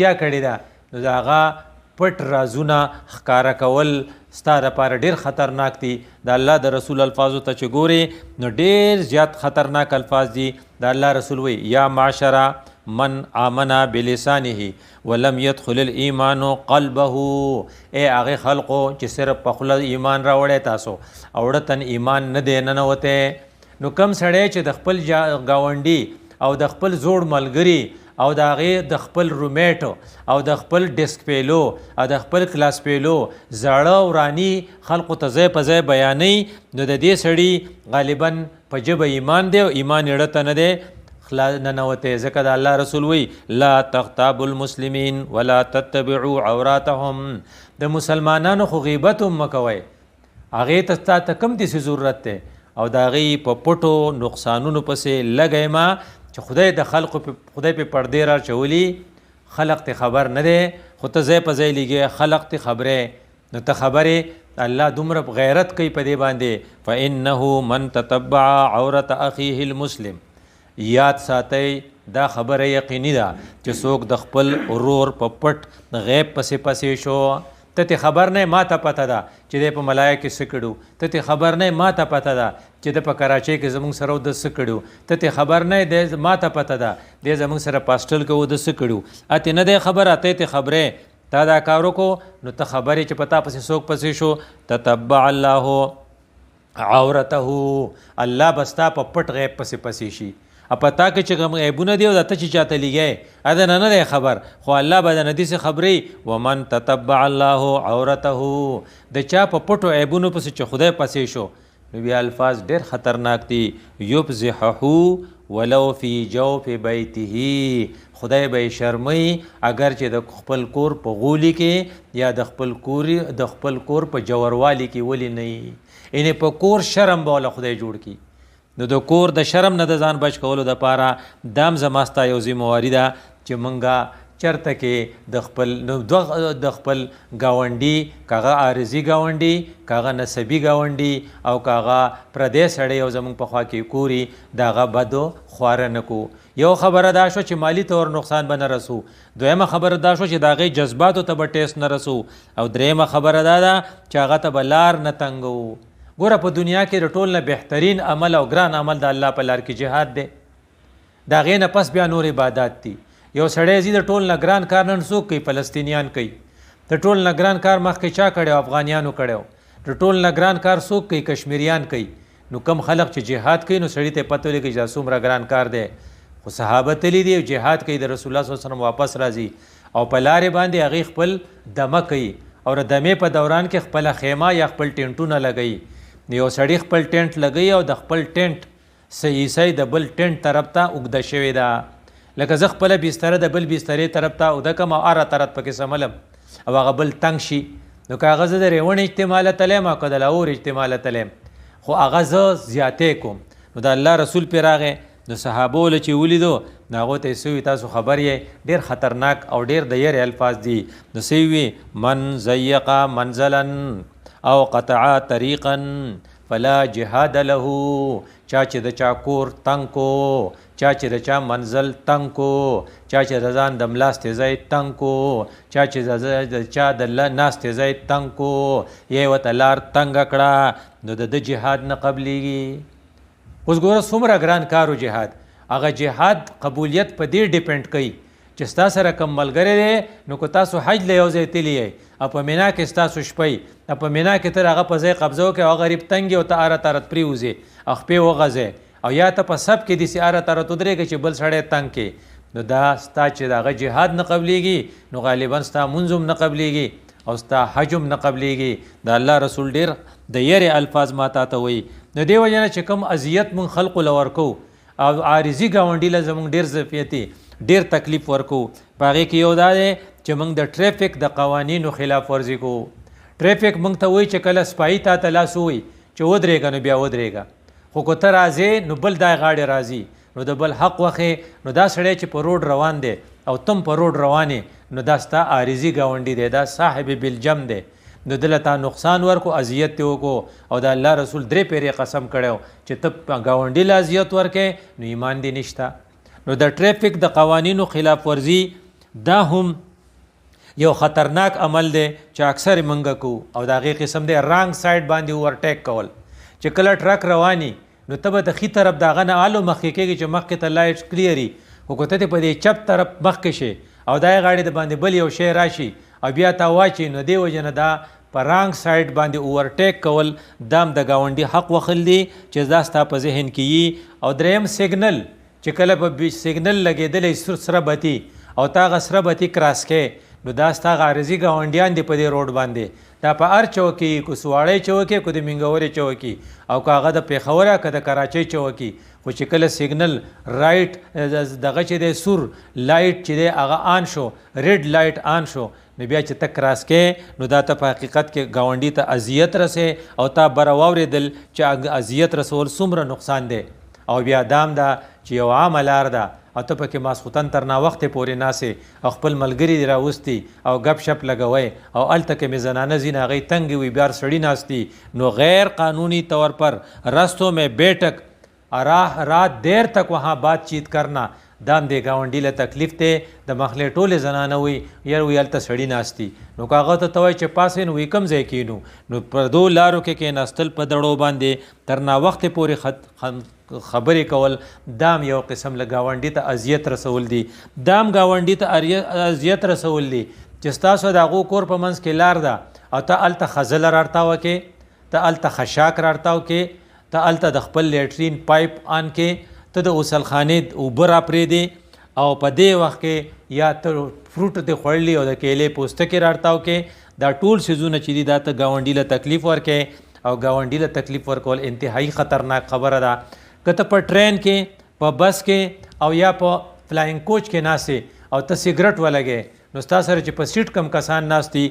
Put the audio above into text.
تیا کړې ده نو د هغه پټ رازونه ښکاره کول ستا دپاره ډېر خطرناک دي. د الله د رسول الفاظو ته چې ګورې نو ډېر زیات خطرناک الفاظ دي. د الله رسول وی یا معشره من آمنا بلسانه ولم يدخل الایمان قلبه. ای هغې خلقو چې صرف په خوله ایمان راوړی تاسو او وړتن ایمان نه دی ننوتی. نو کم سړی چې د خپل ګاونډي او د خپل زوړ ملګري او د هغې د خپل رومیټ او د خپل ډیسک پیلو او د خپل کلاس پیلو زاړه وراني خلقو ته ځای په ځای بیانوي نو د دې سړي غالبا په ژبه ایمان دی او ایمان یې ړته نه دی ننوتی. ځکه د الله رسول وی لا تغتابوا المسلمین ولا تتبعوا عوراتهم. د مسلمانانو خو غیبت هم مه کوئ، هغې ته ستا ته کوم داسې ضرورت دی او د هغې په پټو نقصانونو پسې لګئ ما چې خدای د خلقو خدای په پردې را چولی خلق ته خبر نه دی خو ته ځای په ځای لیږې خلق ته خبرې نو ته خبرې الله دومره غیرت کوي په دې باندې. فانه من تتبع عورت اخیه المسلم. یاد ساتئ دا خبره یقیني ده چې څوک د خپل ورور په پټ غیب پسې شو. ته ته خبر نه ما ته پته ده چې دی په ملایا کې څه کړو. ته ته خبر نه ما ته پته ده چې د په کراچۍ کې زموږ سره د څه کړو. ته ته خبر نه دی ما ته پته ده دی زموږ سره پاسټل کې د څه کړو. اته نه دی خبره ته ته خبرې تا دا کار وکړو نو ته خبرې چې پتا پسې څوک پسې شو. تتبع الله عورته. الله بستا په پټ غیب پسې شي. پتا که چې کوم عیبونه دی او د ته چې چاته لیږی اده نه دی خبر خو الله به د ندي څه خبرې. ومن تتبع الله عورته. د چا په پټو عیبونو پسې چې خدای پسې شو نو بیا الفاظ ډېر خطرناک دي. یفضحه ولو فی جوف بیته. خدای به یې شرموي اگر چې د خپل کور په غولي کې یا د خپل کور په جوروالي کې ولې نه وي. یعنې په کور شرم به وله خدای جوړ کړي. نو د کور د شرم نه د ځان بچ کولو دپاره دام زما ستا یو ذمواري ده چې مونږه چرته کې د خپل ګاونډي کاغه عارضي ګاونډي کاغه نسبي ګاونډي او کاغه پردی سړی او زمونږ په خوا کې کوري د هغه بدو خواره نه کو. یو خبره دا شو چې مالی طور نقصان به نه رسو. دویمه خبره دا شو چې د هغې جذباتو ته به ټیسټ نه رسو. او دریمه خبره دا ده چې هغه ته به لار نه تنګو. ګوره په دنیا کې د ټول نه بهترین عمل او ګران عمل د الله په لار کې جهاد دی. د هغې نه پس بیا نور عبادات دي. یو سړی ځي د ټول نه ګران کار نن څوک کوي؟ فلسطینیان کوي. د ټول نه ګران کار مخکې چا کړی؟ افغانیانو کړی. د ټول نه ګران کار څوک کوي؟ کشمیریان کوي. نو کم خلق چې جهاد کوي نو سړي ته پته ولګي چې دا څومره ګران کار دی. خو صحابه تلي دي جهاد کوي د رسول الله صلی الله علیه وسلم واپس راځي او په لارې باندې هغې خپل دمه کوي او د دمې په دوران کې خپله خیمه یا خپل ټینټونه لګوي. یو سړي خپل ټینټ لګوي او د خپل ټینټ حصه د بل ټینټ طرف ته اوږده شوې ده. لکه زه خپله بستره د بل بسترې طرف ته اوږده کړم او هره طرف پکې سملم او هغه بل تنګ شي نو که هغه زه د ریوڼ اجتماع له تلیم او که د لاهور اجتماع له تلیم خو هغه زه زیاتې کوم. نو د الله رسول پرې راغی نو صحابو له چې ولیدو نو هغو ته یې څه وي تاسو خبر یې ډېر خطرناک او ډېر د یرې الفاظ دي. نو څه وي من ضیق منزلا او قطع طریقا فلا جهاد له. چا چې د چا کور تنګ کو، چا چې د چا منزل تنګ کو، چا چې د ځان د ملاستې ځای تنګ کو، چا چې د چا د ناستې ځای تنګ کو، یې ورته لار تنګه کړه نو د ده جهاد نه قبلیږي. اوس ګوره څومره ګران کار و جهاد. هغه جهاد قبولیت په دې ډیپینډ کوي چې ستا سره کم ملګری دی نو که تاسو حج له یو ځای تللی یې او په مینا کې ستاسو شپی او په مینا کې تر هغه په ځای قبضه وکړې او غریب تنګ او ته اره تارت پرېوځې او خپې وغځې او یا ته په سب کې داسې اره تارت ودرېږې چې بل سړی تنګ کې نو دا ستا چې د هغه جهاد نه قبلیږي نو غالبا ستا مونځ هم نه قبلیږي او ستا حج هم نه قبلیږي. د الله رسول ډېر د یرې الفاظ ما تا ته وایي. نو دې وجه نه چې کوم اذیت مونږ خلقو له ورکو او عارضي ګاونډي له زمونږ ډېر ظرفیتي ډېر تکلیف ورکو. په هغې کې یو دا دی چې موږ د ټریفک د قوانینو خلاف ورزي کوو. ټریفک موږ ته وایي چې کله سپایي تا ته لاس ووایي چې ودرېږه نو بیا ودرېږه، خو که ته راځې نو بل دا غاړې راځي نو د بل حق وخې نو دا سړی چې په روډ روان دی او تم په روډ روانې نو دا ستا عارضي ګاونډي دی، دا صاحب بالجم دی نو دله تا نقصان ورکو، اذیت ته وکړو او د الله رسول 3 پیرې قسم کړی چې ته ګاونډي له اذیت ورکې نو ایمان دې نشته. نو د ټریفک د قوانینو خلاف ورزي دا هم یو خطرناک عمل دی چې اکثر منګه کو او د هغې قسم دی رانګ سایډ باندې اوورټیک کول چې کله ټرک رواني نو ته به د ښي طرف د هغه نه الو مخکې کېږي چې مخکې ته لایټ کلیري خو که ته دې په دې چپ طرف مخکې شي او دا یې غاړې د باندې بل یو شی راشي او بیا تا واچي نو دې وجې نه دا په رانګ سایډ باندې اوورټیک کول دام د ګاونډي حق وخل دی چې دا ستا په ذهن کې وي او دریم سیګنل چې کله په سیګنل لګېدلی سره بتي او تا هغه سره بتي کراس کې نو دا ستا عارضي ګاونډیان دي په دې روډ باندې دا په هر چوکي کو سواړی چوکي کو د منګورې چوکي او که هغه د پېښوره که د کراچۍ چوکي خو چې کله سیګنل رایټ دغه چې دی سور لایټ چې دی هغه آن شو ریډ لایټ آن شو نو بیا چې ته کراس کې نو دا ته په حقیقت کې ګاونډي ته اذیت رسې او تا بره واورېدل چې اذیت رسول څومره نقصان دی او بیا دام دا چې یو عامه لار ده او ته پکې ماسخوتن تر ناوختې پورې ناسې او خپل ملګري دې راوستي او گپ شپ لګوئ او هلته که مې زنانه ځي نو هغې تنګې وي بیا سړي ناستي نو غیر قانونی طور پر رستوں میں بیٹھک رات دیر تک وہاں بات چیت کرنا دام دې ګاونډي له تکلیف دی د مخلې ټولې زنانه وي یار وي هلته سړي ناستي نو که هغه ته وایي چې پاسې نو وي کوم ځای کینو نو پر دو لارو کې کېناستل په دړو باندې تر ناوختې پورې خبرې کول دام یو قسم له ګاونډي ته اذیت رسول دي دام ګاونډي ته اذیت رسول دي چې ستاسو د هغو کور په منځ کې لار ده او ته هلته خزله رارتاوه کې ته هلته خشاک رارتاو کې ته هلته د خپل لیټرین پایپ آن کې ته د غسلخانې اوبه راپرېږدې او په دې وخت کې یا ته فروټ دې خوړلي او د کیلې پوستکې رارتاو کې دا ټول څیزونه چې دي دا ته ګاونډي له تکلیف ورکې او ګاونډي له تکلیف ورکول انتهایی خطرناک خبره ده که ته په ټرین کې په بس کې او یا په فلاینګ کوچ کې ناستې او ته سیګرټ ولګې نو ستا سره چې په سیټ کم کسان ناست دي